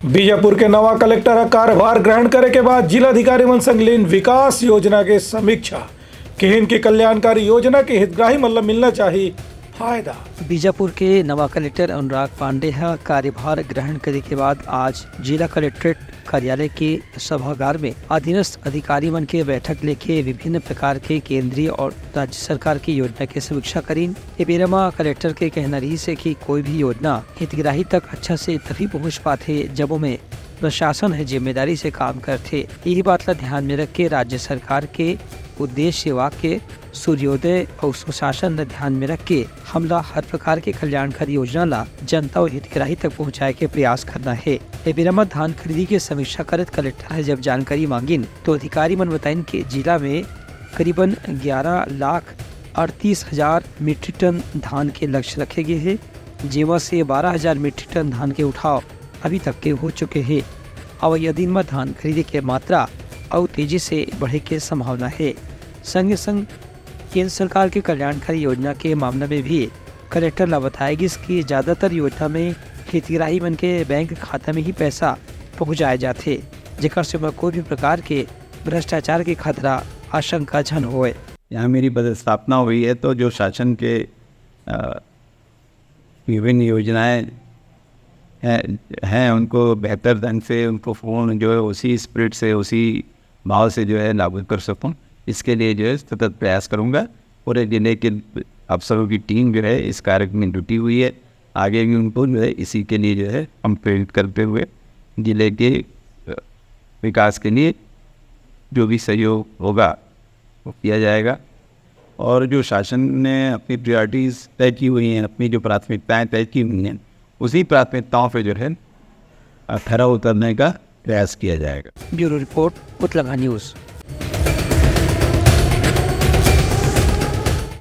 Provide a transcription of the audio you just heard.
बीजापुर के नवा कलेक्टर का कार्यभार ग्रहण करे के बाद जिलाधिकारी मन संग लीन विकास योजना के समीक्षा। केहन की कल्याणकारी योजना के हितग्राही मतलब मिलना चाहिए फायदा। बीजापुर के नवा कलेक्टर अनुराग पांडे कार्यभार ग्रहण करे के बाद आज जिला कलेक्ट्रेट कार्यालय के सभागार में अधीनस्थ अधिकारी मन के बैठक लेके विभिन्न प्रकार के केंद्रीय और राज्य सरकार की योजना के समीक्षा करीन। ये बेरमा कलेक्टर के कहना रही से कि कोई भी योजना हितग्राही तक अच्छा से तभी पहुंच पाते जब में प्रशासन है जिम्मेदारी से काम करते। यही बात ला ध्यान में रख के राज्य सरकार के उद्देश्य वाक्य सूर्योदय और सुशासन ने ध्यान में रख के हमला हर प्रकार के कल्याणकारी योजना ला जनता और हितग्राही तक पहुंचाए के प्रयास करना है। बेरामद धान खरीदी की समीक्षा करत कलेक्टर है जब जानकारी मांगिन तो अधिकारी मन बताइन के जिला में करीबन 11,38,000 मीट्रिक टन धान के लक्ष्य रखे गए हैं, जेमा से 12,000 मीट्रिक टन धान के उठाव अभी तक के हो चुके हैं। और यह दिन में धान खरीदी के मात्रा और तेजी से बढ़े के संभावना है। संग संग केंद्र सरकार के कल्याणकारी योजना के मामले में भी कलेक्टर ला बताएगी कि ज़्यादातर योजना में हितग्राही मन के बैंक खाता में ही पैसा पहुँचाए जाते, जेकर से कोई भी प्रकार के भ्रष्टाचार के खतरा आशंका जन होए। यहाँ मेरी पदस्थापना हुई है तो जो शासन के विभिन्न योजनाएं हैं उनको बेहतर ढंग से उनको फ़ोन जो है उसी स्पिरिट से उसी भाव से जो है लागू कर सकूं, इसके लिए जो है सतत प्रयास करूंगा। पूरे जिले के अफसरों की टीम जो है इस कार्य में जुटी हुई है। आगे भी उनको जो है इसी के लिए जो है हम प्रेरित करते हुए जिले के विकास के लिए जो भी सहयोग होगा वो किया जाएगा। और जो शासन ने अपनी प्रायोरिटीज़ तय की हुई हैं, अपनी जो प्राथमिकताएं तय की हुई हैं, उसी प्राथमिकताओं पे जो है खरा उतरने का प्रयास किया जाएगा। ब्यूरो रिपोर्ट उत्तलंगा न्यूज़।